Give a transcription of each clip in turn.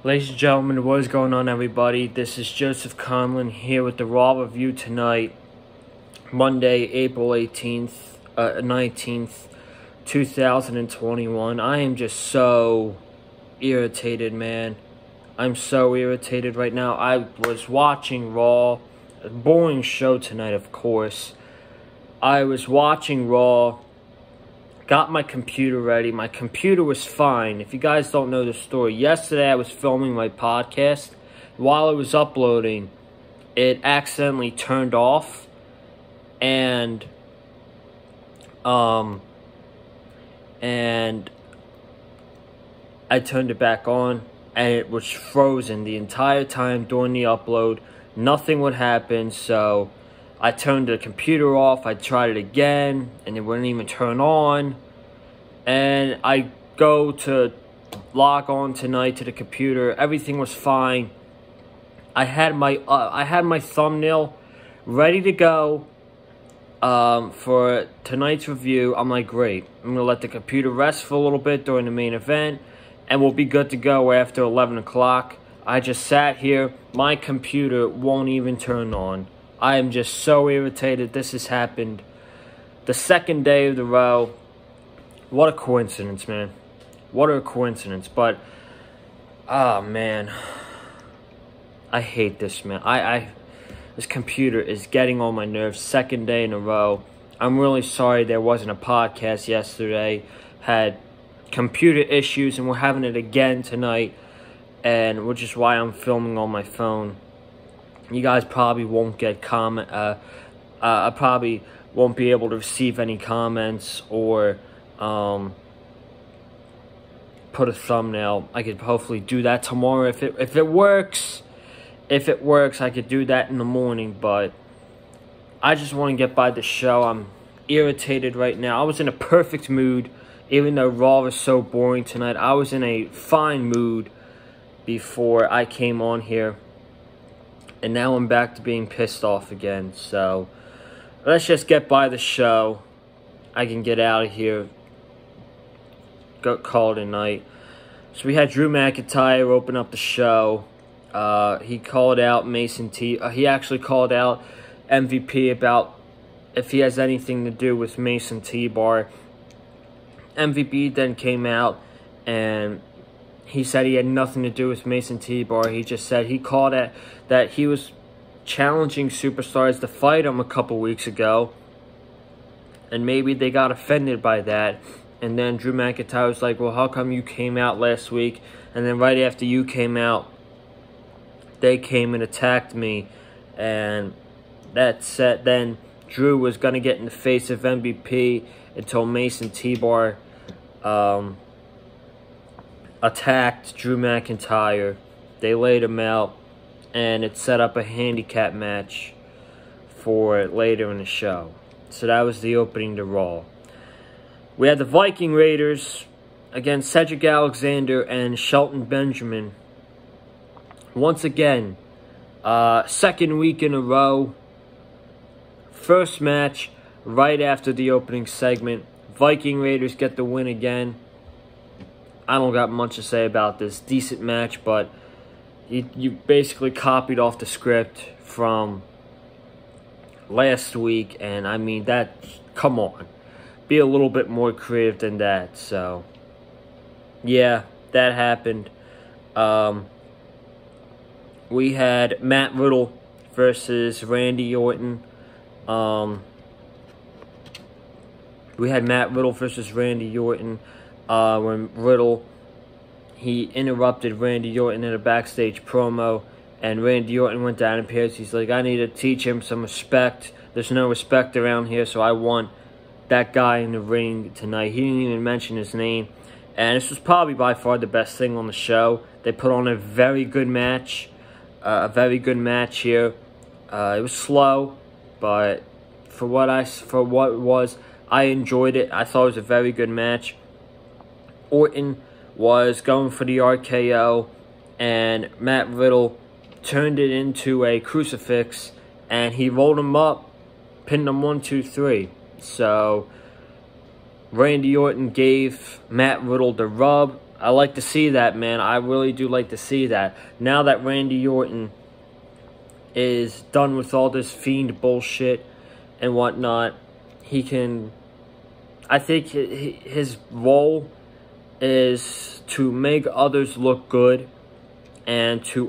Ladies and gentlemen, what is going on, everybody? This is Joseph Conlon here with the Raw review tonight, Monday, April 19th, 2021. I am just so irritated, man. I'm so irritated right now. I was watching Raw, a boring show tonight, of course. I was watching Raw. Got my computer ready. My computer was fine. If you guys don't know the story, yesterday I was filming my podcast. While I was uploading, it accidentally turned off. And I turned it back on. And it was frozen the entire time during the upload. Nothing would happen. So I turned the computer off. I tried it again, and it wouldn't even turn on. And I go to log on tonight to the computer. Everything was fine. I had my thumbnail ready to go for tonight's review. I'm like, great. I'm gonna let the computer rest for a little bit during the main event, and we'll be good to go after 11 o'clock. I just sat here. My computer won't even turn on. I am just so irritated. This has happened the second day of the row. What a coincidence, man. What a coincidence. But, man. I hate this, man. This computer is getting on my nerves. Second day in a row. I'm really sorry there wasn't a podcast yesterday. Had computer issues, and we're having it again tonight. And which is why I'm filming on my phone. You guys probably won't get I probably won't be able to receive any comments or put a thumbnail. I could hopefully do that tomorrow if it works. If it works, I could do that in the morning. But I just want to get by the show. I'm irritated right now. I was in a perfect mood, even though Raw was so boring tonight. I was in a fine mood before I came on here. And now I'm back to being pissed off again. So, let's just get by the show. I can get out of here. Call it a night. So, we had Drew McIntyre open up the show. He called out Mace and he actually called out MVP about if he has anything to do with Mace and TBar. MVP then came out and he said he had nothing to do with Mace and TBar. He just said he called it that he was challenging superstars to fight him a couple weeks ago. And maybe they got offended by that. And then Drew McIntyre was like, well, how come you came out last week? And then right after you came out, they came and attacked me. And that said, then Drew was going to get in the face of MVP until Mace and TBar attacked Drew McIntyre. They laid him out, and it set up a handicap match for later in the show. So that was the opening to Raw. We had the Viking Raiders against Cedric Alexander and Shelton Benjamin. Once again, second week in a row. First match right after the opening segment. Viking Raiders get the win again. I don't got much to say about this. Decent match, but you basically copied off the script from last week. And, I mean, come on. Be a little bit more creative than that. So, yeah, that happened. We had Matt Riddle versus Randy Orton. We had Matt Riddle versus Randy Orton. When Riddle, he interrupted Randy Orton in a backstage promo, and Randy Orton went down in tears. He's like, I need to teach him some respect. There's no respect around here, so I want that guy in the ring tonight. He didn't even mention his name, and this was probably by far the best thing on the show. They put on a very good match, here. It was slow, but for what it was, I enjoyed it. I thought it was a very good match. Orton was going for the RKO, and Matt Riddle turned it into a crucifix, and he rolled him up, pinned him 1, 2, 3. So Randy Orton gave Matt Riddle the rub. I like to see that, man. I really do like to see that. Now that Randy Orton is done with all this Fiend bullshit and whatnot, he can... I think his role is to make others look good and to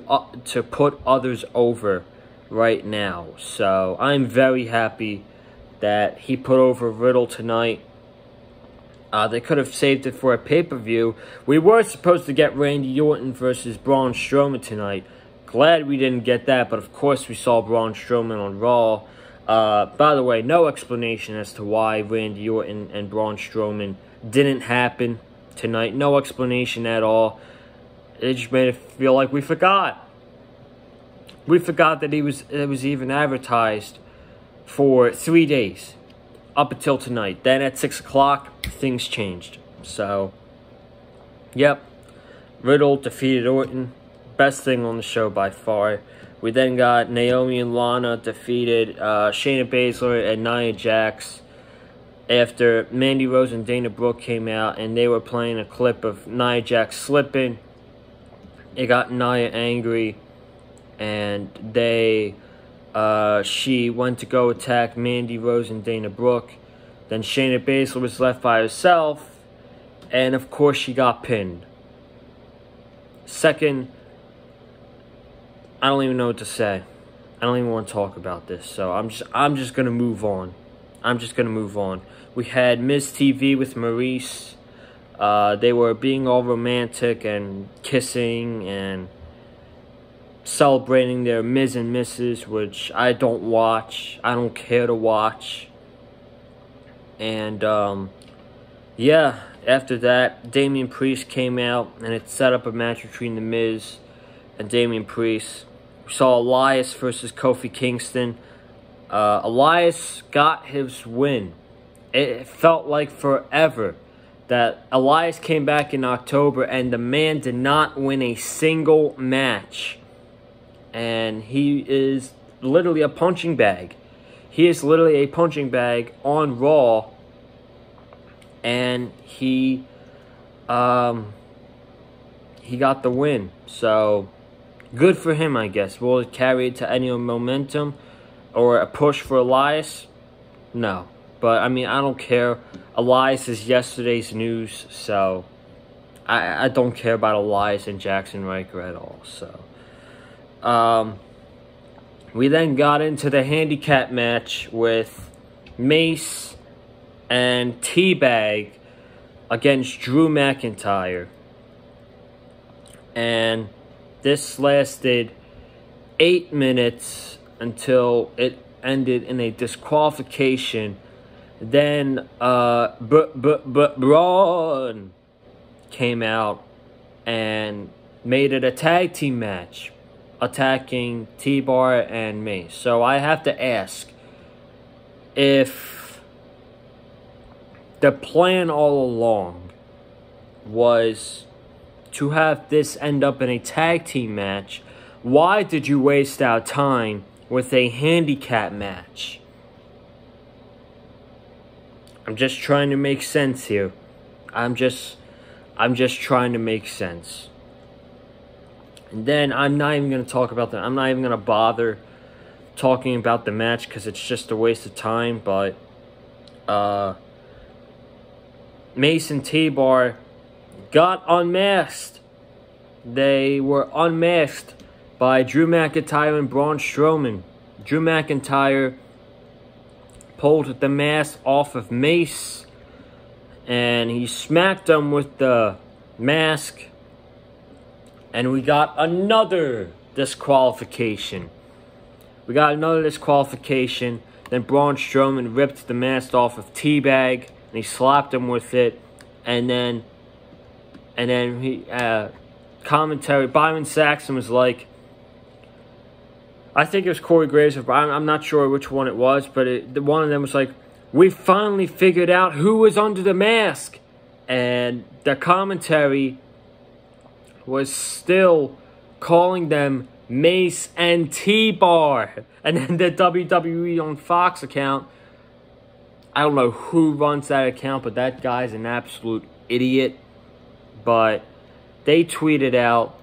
put others over right now. So I'm very happy that he put over Riddle tonight. They could have saved it for a pay-per-view. We were supposed to get Randy Orton versus Braun Strowman tonight. Glad we didn't get that, but of course we saw Braun Strowman on Raw. By the way, no explanation as to why Randy Orton and Braun Strowman didn't happen tonight. No explanation at all. It just made it feel like we forgot. We forgot that it was even advertised for 3 days. Up until tonight. Then at 6 o'clock, things changed. So, yep. Riddle defeated Orton. Best thing on the show by far. We then got Naomi and Lana defeated Shayna Baszler and Nia Jax. After Mandy Rose and Dana Brooke came out and they were playing a clip of Nia Jax slipping. It got Nia angry. And she went to go attack Mandy Rose and Dana Brooke. Then Shayna Baszler was left by herself. And of course she got pinned. Second, I don't even know what to say. I don't even want to talk about this. So I'm just gonna move on. We had Miz TV with Mace. They were being all romantic and kissing and celebrating their Miz and Mrs., which I don't watch. I don't care to watch. And, yeah, after that, Damian Priest came out, and it set up a match between The Miz and Damian Priest. We saw Elias versus Kofi Kingston. Elias got his win. It felt like forever that Elias came back in October, and the man did not win a single match. And he is literally a punching bag. He is literally a punching bag on Raw. And he got the win. So, good for him, I guess. Will it carry it to any momentum or a push for Elias? No. But, I mean, I don't care. Elias is yesterday's news. So, I don't care about Elias and Jackson Riker at all. So, we then got into the handicap match with Mace and T-Bag against Drew McIntyre. And this lasted 8 minutes until it ended in a disqualification. Then Braun came out and made it a tag team match, attacking TBar and Mace. So I have to ask, if the plan all along was to have this end up in a tag team match, why did you waste our time with a handicap match? I'm just trying to make sense here. I'm just trying to make sense. And then I'm not even going to talk about that. I'm not even going to bother talking about the match because it's just a waste of time. But Mace and TBar got unmasked. They were unmasked by Drew McIntyre and Braun Strowman. Drew McIntyre pulled the mask off of Mace, and he smacked him with the mask, and we got another disqualification. Then Braun Strowman ripped the mask off of T-Bag, and he slapped him with it, and then he commentary, Byron Saxton was like, I think it was Corey Graves, but I'm not sure which one it was, but one of them was like, we finally figured out who was under the mask. And the commentary was still calling them Mace and TBar. And then the WWE on Fox account, I don't know who runs that account, but that guy's an absolute idiot. But They tweeted out.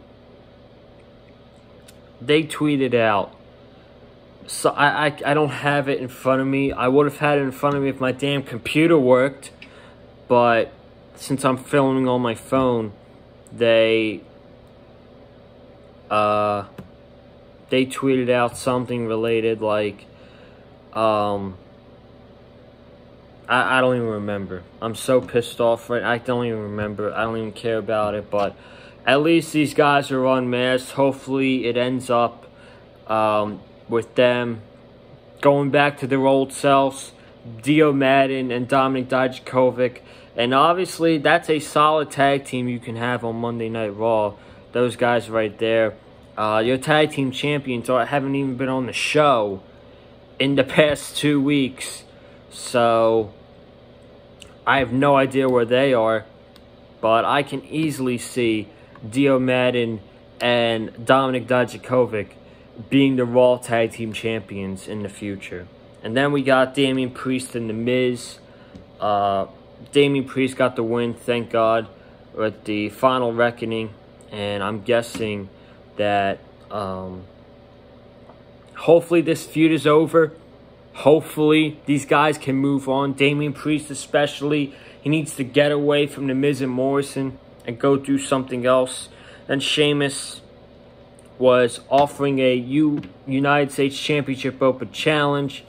So I don't have it in front of me. I would have had it in front of me if my damn computer worked. But since I'm filming on my phone, they tweeted out something related like, I don't even remember. I'm so pissed off right now. I don't even remember. I don't even care about it. But at least these guys are unmasked. Hopefully it ends up with them going back to their old selves. Dio Madden and Dominik Dijakovic. And obviously that's a solid tag team you can have on Monday Night Raw. Those guys right there. Your tag team champions haven't even been on the show in the past 2 weeks. So I have no idea where they are. But I can easily see Dio Madden and Dominik Dijakovic being the Raw Tag Team Champions in the future. And then we got Damian Priest and The Miz. Damian Priest got the win, thank God, with the Final Reckoning. And I'm guessing that hopefully this feud is over. Hopefully these guys can move on. Damian Priest especially. He needs to get away from The Miz and Morrison and go do something else. And Sheamus was offering a United States Championship Open Challenge.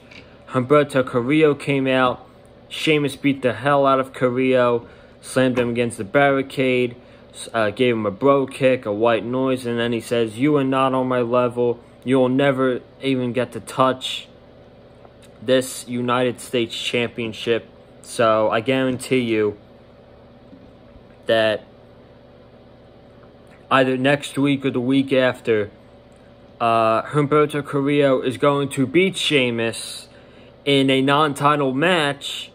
Humberto Carrillo came out. Sheamus beat the hell out of Carrillo, slammed him against the barricade, gave him a bro kick, a white noise, and then he says, "You are not on my level. You'll never even get to touch this United States Championship." So I guarantee you that either next week or the week after, Humberto Carrillo is going to beat Sheamus in a non-title match,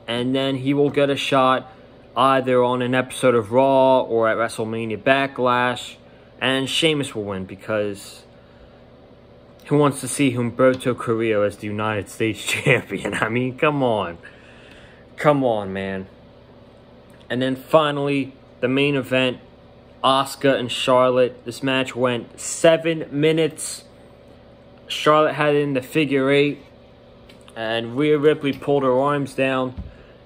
and then he will get a shot either on an episode of Raw or at WrestleMania Backlash, and Sheamus will win because who wants to see Humberto Carrillo as the United States Champion? I mean, come on. Come on, man. And then finally, the main event, Asuka and Charlotte. This match went 7 minutes. Charlotte had it in the figure 8. And Rhea Ripley pulled her arms down.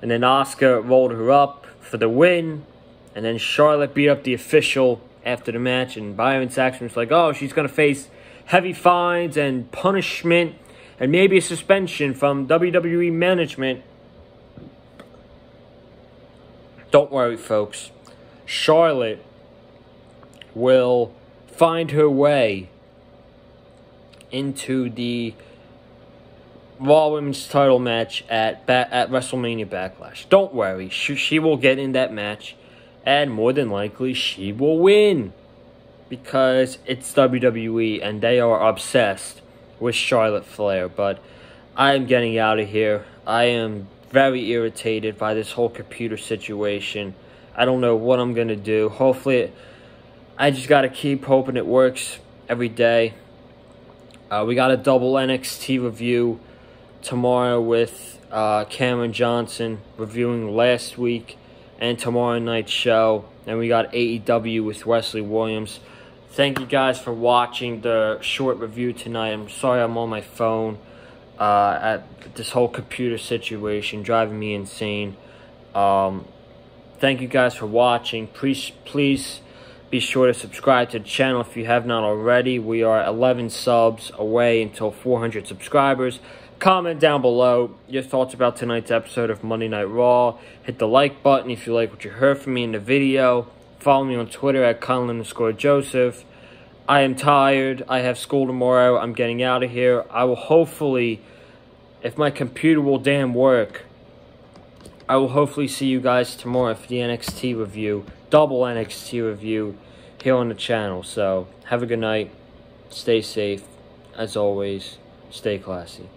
And then Asuka rolled her up for the win. And then Charlotte beat up the official after the match. And Byron Saxton was like, oh, she's going to face heavy fines and punishment. And maybe a suspension from WWE management. Don't worry, folks. Charlotte will find her way into the Raw Women's title match at WrestleMania Backlash. Don't worry. She will get in that match. And more than likely, she will win. Because it's WWE and they are obsessed with Charlotte Flair. But I am getting out of here. I am very irritated by this whole computer situation. I don't know what I'm going to do. Hopefully, I just got to keep hoping it works every day. We got a double NXT review tomorrow with Cameron Johnson reviewing last week and tomorrow night's show. And we got AEW with Wesley Williams. Thank you guys for watching the short review tonight. I'm sorry I'm on my phone. At this whole computer situation driving me insane. Thank you guys for watching. Please be sure to subscribe to the channel if you have not already. We are 11 subs away until 400 subscribers. Comment down below your thoughts about tonight's episode of Monday Night Raw. Hit the like button if you like what you heard from me in the video. Follow me on Twitter at Colin_Joseph. I am tired. I have school tomorrow. I'm getting out of here. I will hopefully, if my computer will damn work, I will hopefully see you guys tomorrow for the NXT review, double NXT review here on the channel. So, have a good night. Stay safe. As always, stay classy.